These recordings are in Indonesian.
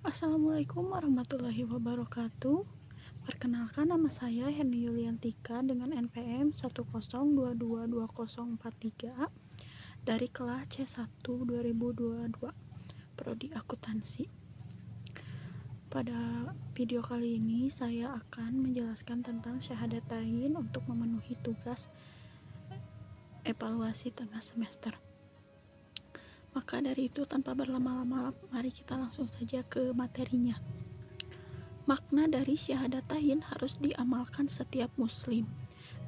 Assalamualaikum warahmatullahi wabarakatuh. Perkenalkan, nama saya Henny Yuliantika dengan NPM 102222043 dari kelas C1 2022 Prodi Akuntansi. Pada video kali ini saya akan menjelaskan tentang syahadatain untuk memenuhi tugas evaluasi tengah semester. Maka dari itu, tanpa berlama-lama, mari kita langsung saja ke materinya. Makna dari syahadatain harus diamalkan setiap muslim.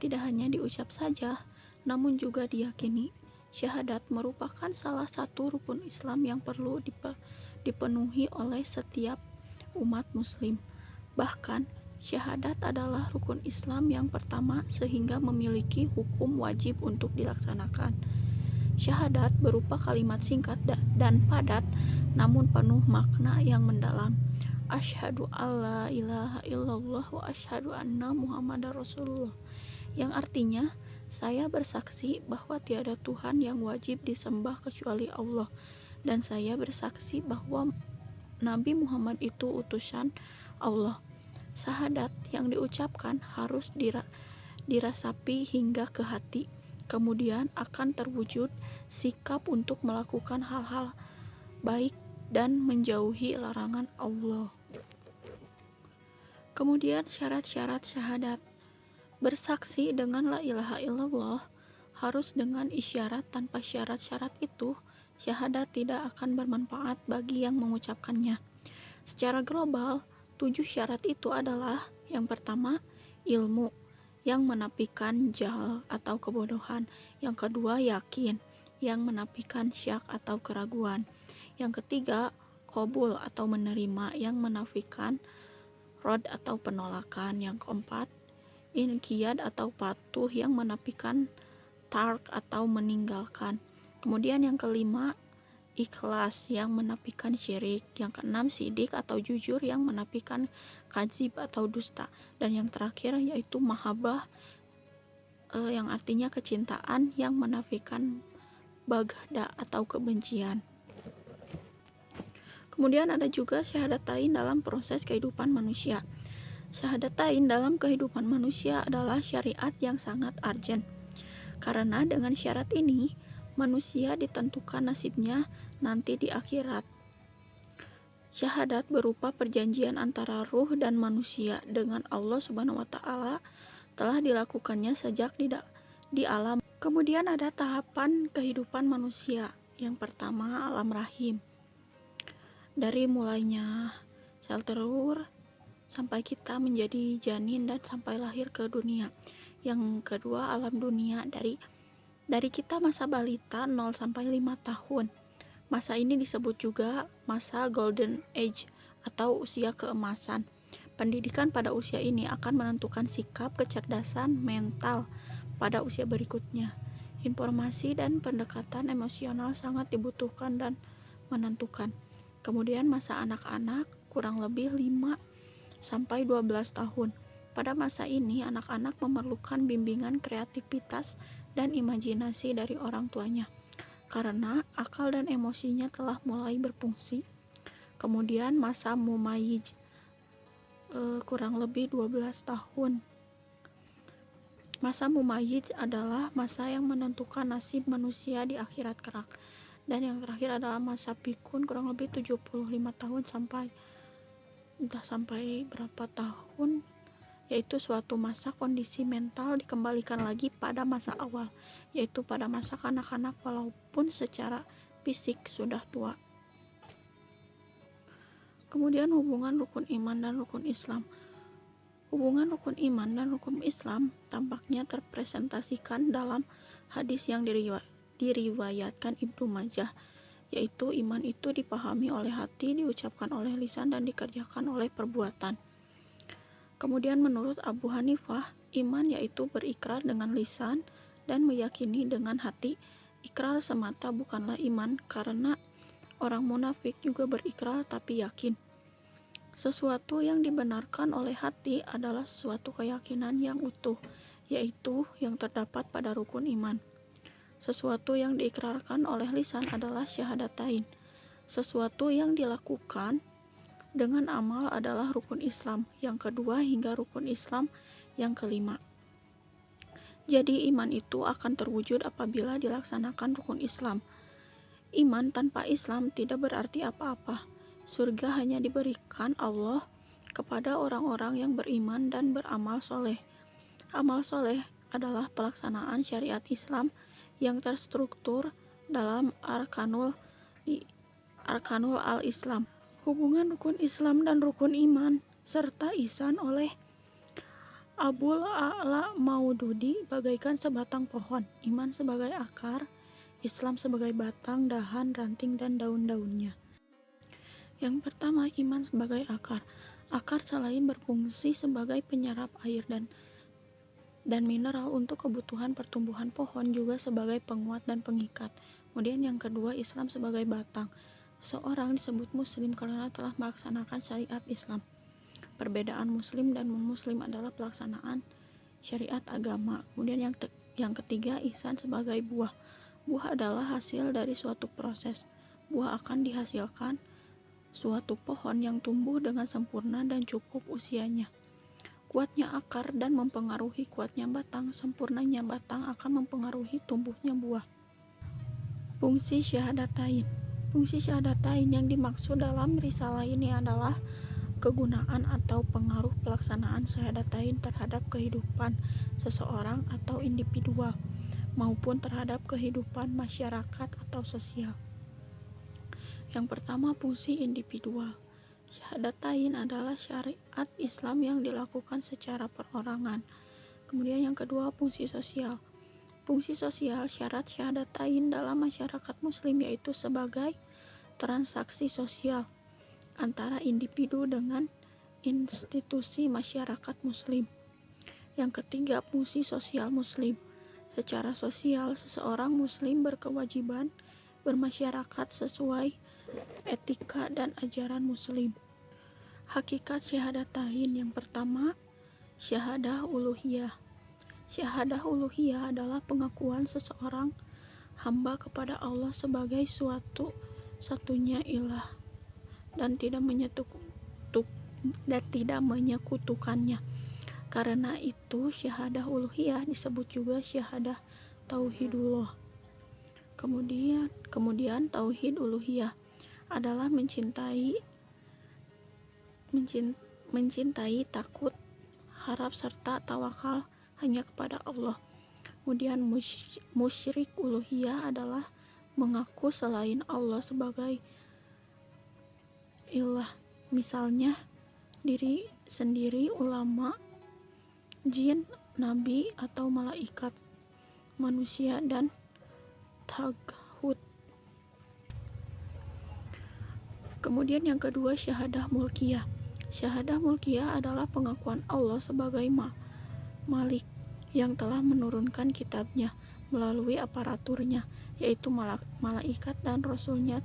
Tidak hanya diucap saja, namun juga diyakini. Syahadat merupakan salah satu rukun Islam yang perlu dipenuhi oleh setiap umat muslim. Bahkan, syahadat adalah rukun Islam yang pertama sehingga memiliki hukum wajib untuk dilaksanakan. Syahadat berupa kalimat singkat dan padat, namun penuh makna yang mendalam. Asyhadu alla ilaha illallah wa asyhadu anna muhammadar rasulullah, yang artinya saya bersaksi bahwa tiada Tuhan yang wajib disembah kecuali Allah, dan saya bersaksi bahwa Nabi Muhammad itu utusan Allah. Syahadat yang diucapkan harus dirasapi hingga ke hati. Kemudian akan terwujud sikap untuk melakukan hal-hal baik dan menjauhi larangan Allah. Kemudian syarat-syarat syahadat. Bersaksi dengan la ilaha illallah harus dengan isyarat. Tanpa syarat-syarat itu, syahadat tidak akan bermanfaat bagi yang mengucapkannya. Secara global, 7 syarat itu adalah: yang pertama, ilmu, yang menafikan jahal atau kebodohan. Yang kedua, yakin, yang menafikan syak atau keraguan. Yang ketiga, qabul atau menerima, yang menafikan rad atau penolakan. Yang keempat, inqiyad atau patuh, yang menafikan tark atau meninggalkan. Kemudian yang kelima, ikhlas, yang menafikan syirik. Yang keenam, sidik atau jujur, yang menafikan kadzib atau dusta. Dan yang terakhir yaitu mahabbah, yang artinya kecintaan, yang menafikan bagda atau kebencian. Kemudian ada juga syahadatain dalam proses kehidupan manusia. Syahadatain dalam kehidupan manusia adalah syariat yang sangat urgent, karena dengan syarat ini manusia ditentukan nasibnya nanti di akhirat. Syahadat berupa perjanjian antara ruh dan manusia dengan Allah Subhanahu wa Ta'ala, telah dilakukannya sejak di alam. Kemudian ada tahapan kehidupan manusia. Yang pertama, alam rahim. Dari mulainya sel telur sampai kita menjadi janin dan sampai lahir ke dunia. Yang kedua, alam dunia, dari kita masa balita 0 sampai 5 tahun. Masa ini disebut juga masa golden age atau usia keemasan. Pendidikan pada usia ini akan menentukan sikap, kecerdasan mental pada usia berikutnya. Informasi dan pendekatan emosional sangat dibutuhkan dan menentukan. Kemudian masa anak-anak, kurang lebih 5 sampai 12 tahun. Pada masa ini anak-anak memerlukan bimbingan kreativitas dan imajinasi dari orang tuanya, karena akal dan emosinya telah mulai berfungsi. Kemudian masa mumayyiz, kurang lebih 12 tahun. Masa mumayyiz adalah masa yang menentukan nasib manusia di akhirat kelak. Dan yang terakhir adalah masa pikun, kurang lebih 75 tahun sampai berapa tahun, yaitu suatu masa kondisi mental dikembalikan lagi pada masa awal, yaitu pada masa kanak-kanak walaupun secara fisik sudah tua. Kemudian hubungan rukun iman dan rukun Islam. Hubungan rukun iman dan rukun Islam tampaknya terpresentasikan dalam hadis yang diriwayatkan Ibnu Majah, yaitu iman itu dipahami oleh hati, diucapkan oleh lisan, dan dikerjakan oleh perbuatan. Kemudian menurut Abu Hanifah, iman yaitu berikrar dengan lisan dan meyakini dengan hati. Ikrar semata bukanlah iman, karena orang munafik juga berikrar tapi yakin. Sesuatu yang dibenarkan oleh hati adalah suatu keyakinan yang utuh, yaitu yang terdapat pada rukun iman. Sesuatu yang diikrarkan oleh lisan adalah syahadatain. Sesuatu yang dilakukan dengan amal adalah rukun Islam yang kedua hingga rukun Islam yang kelima. Jadi iman itu akan terwujud apabila dilaksanakan rukun Islam. Iman tanpa Islam tidak berarti apa-apa. Surga hanya diberikan Allah kepada orang-orang yang beriman dan beramal soleh. Amal soleh adalah pelaksanaan syariat Islam yang terstruktur dalam Arkanul al-Islam. Hubungan rukun Islam dan rukun iman serta ihsan oleh Abul A'la Maududi bagaikan sebatang pohon, iman sebagai akar, Islam sebagai batang, dahan, ranting, dan daun-daunnya. Yang pertama, iman sebagai akar. Akar selain berfungsi sebagai penyerap air dan mineral untuk kebutuhan pertumbuhan pohon, juga sebagai penguat dan pengikat. Kemudian yang kedua, Islam sebagai batang. Seorang disebut muslim karena telah melaksanakan syariat Islam. Perbedaan muslim dan non-muslim adalah pelaksanaan syariat agama. Kemudian yang ketiga, ihsan sebagai buah. Buah adalah hasil dari suatu proses. Buah akan dihasilkan suatu pohon yang tumbuh dengan sempurna dan cukup usianya. Kuatnya akar dan mempengaruhi kuatnya batang, sempurnanya batang akan mempengaruhi tumbuhnya buah. Fungsi syahadatain. Fungsi syahadatain yang dimaksud dalam risalah ini adalah kegunaan atau pengaruh pelaksanaan syahadatain terhadap kehidupan seseorang atau individual maupun terhadap kehidupan masyarakat atau sosial. Yang pertama, fungsi individual. Syahadatain adalah syariat Islam yang dilakukan secara perorangan. Kemudian yang kedua, fungsi sosial. Fungsi sosial syarat syahadatain dalam masyarakat muslim yaitu sebagai transaksi sosial antara individu dengan institusi masyarakat muslim. Yang ketiga, fungsi sosial muslim. Secara sosial, seseorang muslim berkewajiban bermasyarakat sesuai etika dan ajaran muslim. Hakikat syahadatain yang pertama, syahadah uluhiyah. Syahadah uluhiyah adalah pengakuan seseorang hamba kepada Allah sebagai satunya ilah dan tidak menyekutukannya. Karena itu syahadah uluhiyah disebut juga syahadah tauhidullah. Kemudian tauhid uluhiyah adalah mencintai, takut, harap serta tawakal hanya kepada Allah. Kemudian musyrik uluhiyah adalah mengaku selain Allah sebagai ilah, misalnya diri sendiri, ulama, jin, nabi, atau malaikat, manusia, dan taghut. Kemudian yang kedua, syahadah mulkiyah. Syahadah mulkiyah adalah pengakuan Allah sebagai Malik yang telah menurunkan kitabnya melalui aparaturnya, yaitu malaikat dan rasulnya.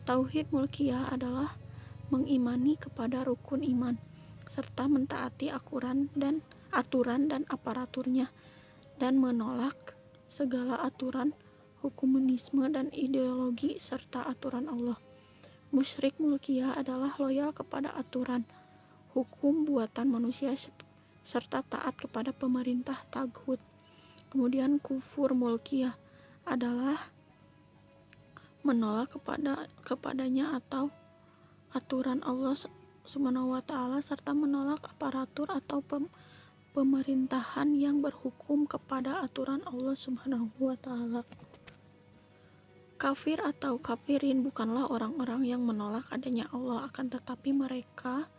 Tauhid mulkiyah adalah mengimani kepada rukun iman serta mentaati aturan dan aparaturnya dan menolak segala aturan hukumanisme dan ideologi serta aturan Allah. Musyrik mulkiyah adalah loyal kepada aturan hukum buatan manusia serta taat kepada pemerintah taghut. Kemudian kufur mulkiyah adalah menolak kepadanya atau aturan Allah Subhanahu wa ta'ala serta menolak aparatur atau pemerintahan yang berhukum kepada aturan Allah Subhanahu wa ta'ala. Kafir atau kafirin bukanlah orang-orang yang menolak adanya Allah, akan tetapi mereka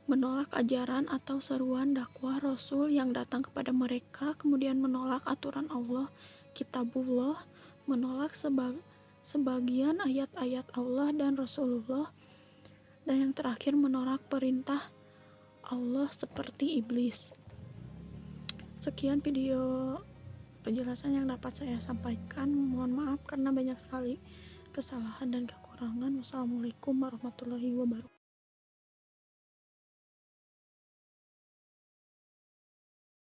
menolak ajaran atau seruan dakwah Rasul yang datang kepada mereka, kemudian menolak aturan Allah, kitabullah, menolak sebagian ayat-ayat Allah dan Rasulullah, dan yang terakhir menolak perintah Allah seperti iblis. Sekian video penjelasan yang dapat saya sampaikan. Mohon maaf karena banyak sekali kesalahan dan kekurangan. Wassalamualaikum warahmatullahi wabarakatuh.